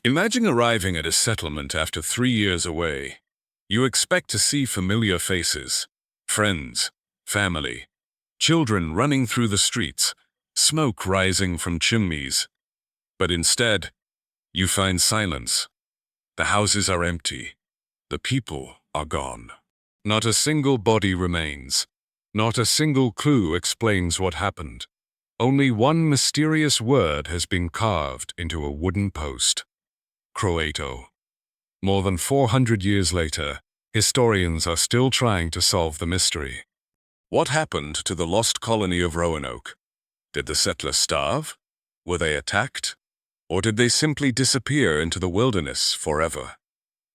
Imagine arriving at a settlement after 3 years away. You expect to see familiar faces, friends, family, children running through the streets, smoke rising from chimneys. But instead, you find silence. The houses are empty. The people are gone. Not a single body remains. Not a single clue explains what happened. Only one mysterious word has been carved into a wooden post. CROATO. More than 400 years later, historians are still trying to solve the mystery. What happened to the lost colony of Roanoke? Did the settlers starve? Were they attacked? Or did they simply disappear into the wilderness forever?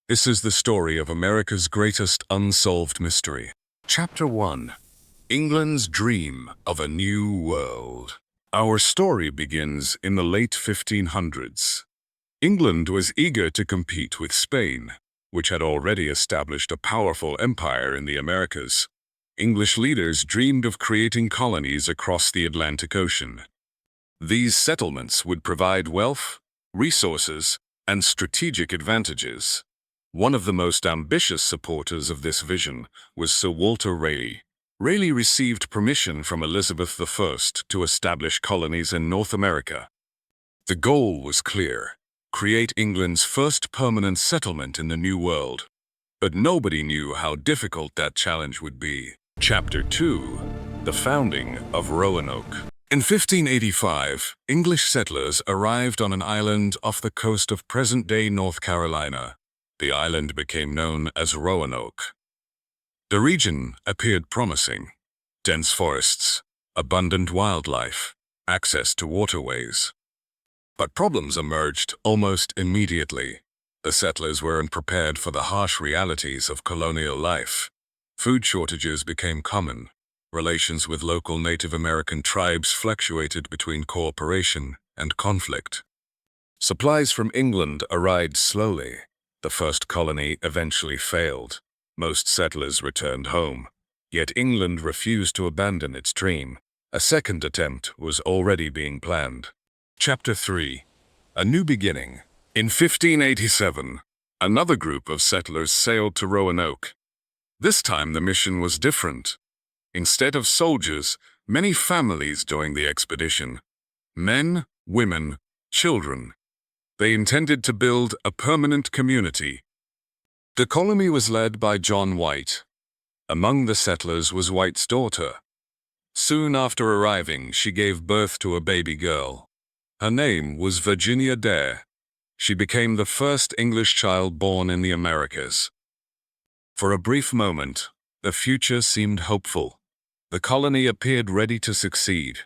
This is the story of America's greatest unsolved mystery. Chapter 1. England's Dream of a New World. Our story begins in the late 1500s. England was eager to compete with Spain, which had already established a powerful empire in the Americas. English leaders dreamed of creating colonies across the Atlantic Ocean. These settlements would provide wealth, resources, and strategic advantages. One of the most ambitious supporters of this vision was Sir Walter Raleigh. Raleigh received permission from Elizabeth I to establish colonies in North America. The goal was clear: create England's first permanent settlement in the New World. But nobody knew how difficult that challenge would be. Chapter 2. The Founding of Roanoke. In 1585, English settlers arrived on an island off the coast of present-day North Carolina. The island became known as Roanoke. The region appeared promising: dense forests, abundant wildlife, access to waterways. But problems emerged almost immediately. The settlers were unprepared for the harsh realities of colonial life. Food shortages became common. Relations with local Native American tribes fluctuated between cooperation and conflict. Supplies from England arrived slowly. The first colony eventually failed. Most settlers returned home. Yet England refused to abandon its dream. A second attempt was already being planned. Chapter 3. A New Beginning. In 1587, another group of settlers sailed to Roanoke. This time the mission was different. Instead of soldiers, many families joined the expedition. Men, women, children. They intended to build a permanent community. The colony was led by John White. Among the settlers was White's daughter. Soon after arriving, she gave birth to a baby girl. Her name was Virginia Dare. She became the first English child born in the Americas. For a brief moment, the future seemed hopeful. The colony appeared ready to succeed.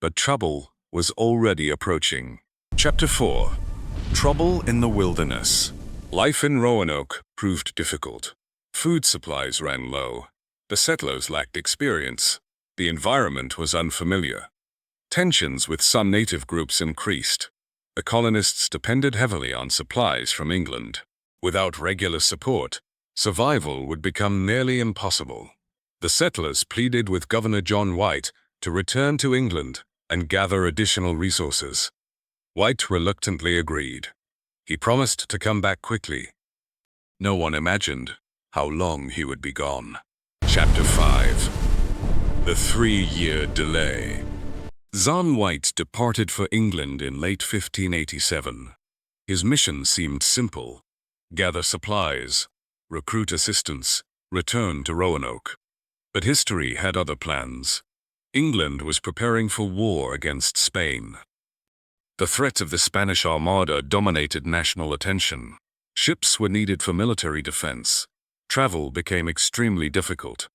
But trouble was already approaching. Chapter 4. Trouble in the Wilderness. Life in Roanoke proved difficult. Food supplies ran low. The settlers lacked experience. The environment was unfamiliar. Tensions with some native groups increased. The colonists depended heavily on supplies from England. Without regular support, survival would become nearly impossible. The settlers pleaded with Governor John White to return to England and gather additional resources. White reluctantly agreed. He promised to come back quickly. No one imagined how long he would be gone. Chapter 5. The 3-year delay. John White departed for England in late 1587. His mission seemed simple: gather supplies, recruit assistants, return to Roanoke. But history had other plans. England was preparing for war against Spain. The threat of the Spanish Armada dominated national attention. Ships were needed for military defense. Travel became extremely difficult.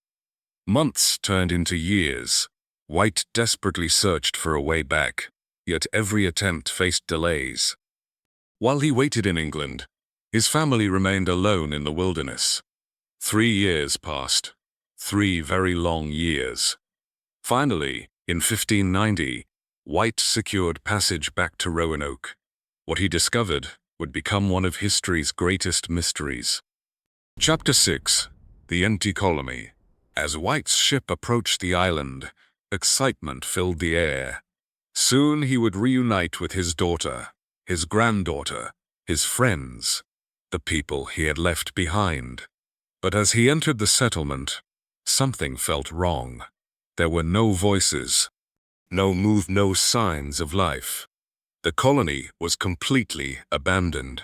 Months turned into years. White desperately searched for a way back, yet every attempt faced delays. While he waited in England, his family remained alone in the wilderness. 3 years passed. 3 very long years. Finally, in 1590, White secured passage back to Roanoke. What he discovered would become one of history's greatest mysteries. Chapter 6. The Empty Colony. As White's ship approached the island, excitement filled the air. Soon he would reunite with his daughter, his granddaughter, his friends, the people he had left behind. But as he entered the settlement, something felt wrong. There were no voices, no signs of life. The colony was completely abandoned.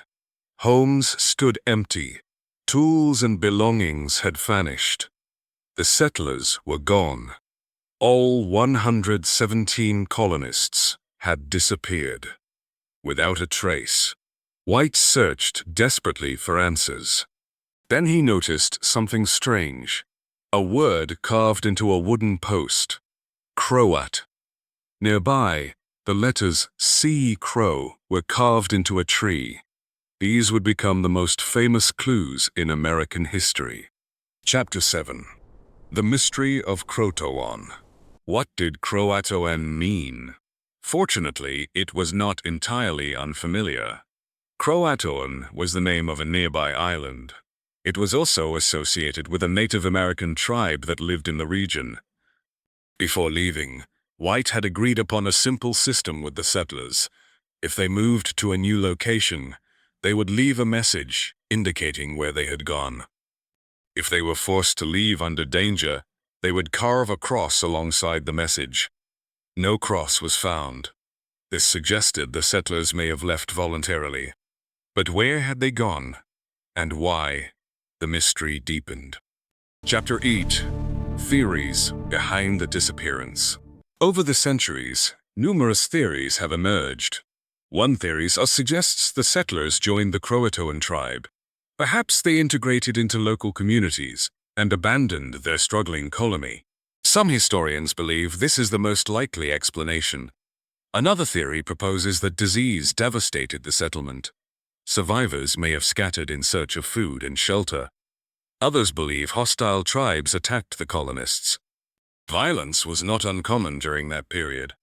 Homes stood empty. Tools and belongings had vanished. The settlers were gone. All 117 colonists had disappeared. Without a trace, White searched desperately for answers. Then he noticed something strange. A word carved into a wooden post. Croat. Nearby, the letters C. Crow were carved into a tree. These would become the most famous clues in American history. Chapter 7. The Mystery of CROATOAN. What did CROATOAN mean? Fortunately, it was not entirely unfamiliar. CROATOAN was the name of a nearby island. It was also associated with a Native American tribe that lived in the region. Before leaving, White had agreed upon a simple system with the settlers. If they moved to a new location, they would leave a message indicating where they had gone. If they were forced to leave under danger, they would carve a cross alongside the message. No cross was found. This suggested the settlers may have left voluntarily. But where had they gone? And why? The mystery deepened. Chapter 8. Theories behind the disappearance. Over the centuries, numerous theories have emerged. One theory suggests the settlers joined the Croatoan tribe. Perhaps they integrated into local communities and abandoned their struggling colony. Some historians believe this is the most likely explanation. Another theory proposes that disease devastated the settlement. Survivors may have scattered in search of food and shelter. Others believe hostile tribes attacked the colonists. Violence was not uncommon during that period.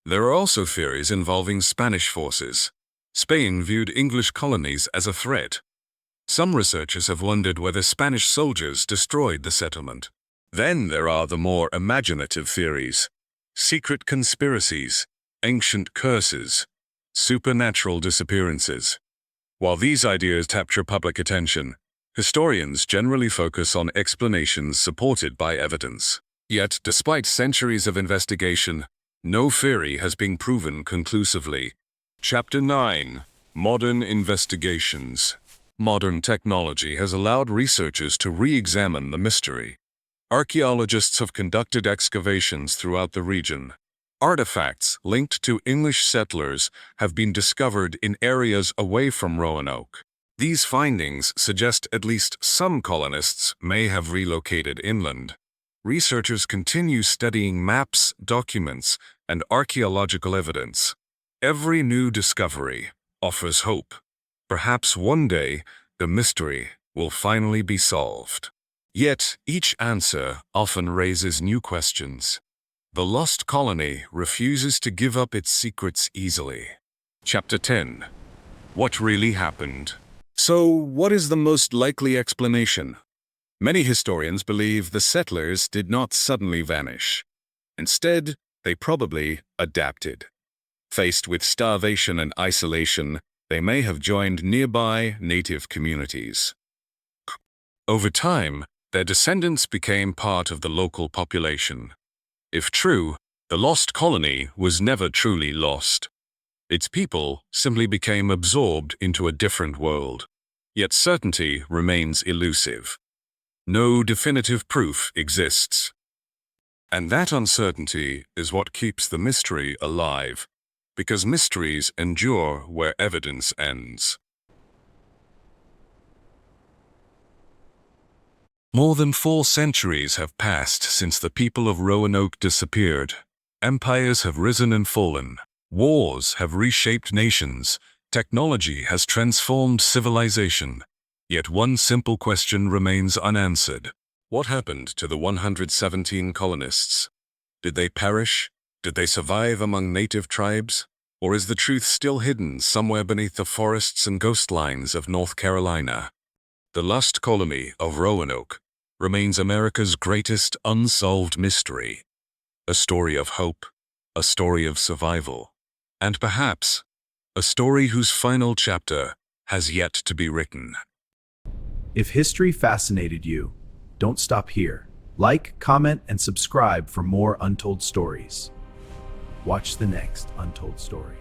There are also theories involving Spanish forces. Spain viewed English colonies as a threat. Some researchers have wondered whether Spanish soldiers destroyed the settlement. Then there are the more imaginative theories: secret conspiracies, ancient curses, supernatural disappearances. While these ideas capture public attention, historians generally focus on explanations supported by evidence. Yet, despite centuries of investigation, no theory has been proven conclusively. Chapter 9. Modern investigations. Modern technology has allowed researchers to re-examine the mystery. Archaeologists have conducted excavations throughout the region. Artifacts linked to English settlers have been discovered in areas away from Roanoke. These findings suggest at least some colonists may have relocated inland. Researchers continue studying maps, documents, and archaeological evidence. Every new discovery offers hope. Perhaps one day, the mystery will finally be solved. Yet, each answer often raises new questions. The Lost Colony refuses to give up its secrets easily. Chapter 10. What really happened? So, what is the most likely explanation? Many historians believe the settlers did not suddenly vanish. Instead, they probably adapted. Faced with starvation and isolation, they may have joined nearby native communities. Over time, their descendants became part of the local population. If true, the lost colony was never truly lost. Its people simply became absorbed into a different world. Yet certainty remains elusive. No definitive proof exists. And that uncertainty is what keeps the mystery alive, because mysteries endure where evidence ends. More than 4 centuries have passed since the people of Roanoke disappeared. Empires have risen and fallen. Wars have reshaped nations. Technology has transformed civilization. Yet one simple question remains unanswered. What happened to the 117 colonists? Did they perish? Did they survive among native tribes? Or is the truth still hidden somewhere beneath the forests and coastlines of North Carolina? The Lost Colony of Roanoke remains America's greatest unsolved mystery. A story of hope, a story of survival, and perhaps a story whose final chapter has yet to be written. If history fascinated you, don't stop here. Like, comment, and subscribe for more untold stories. Watch the next untold story.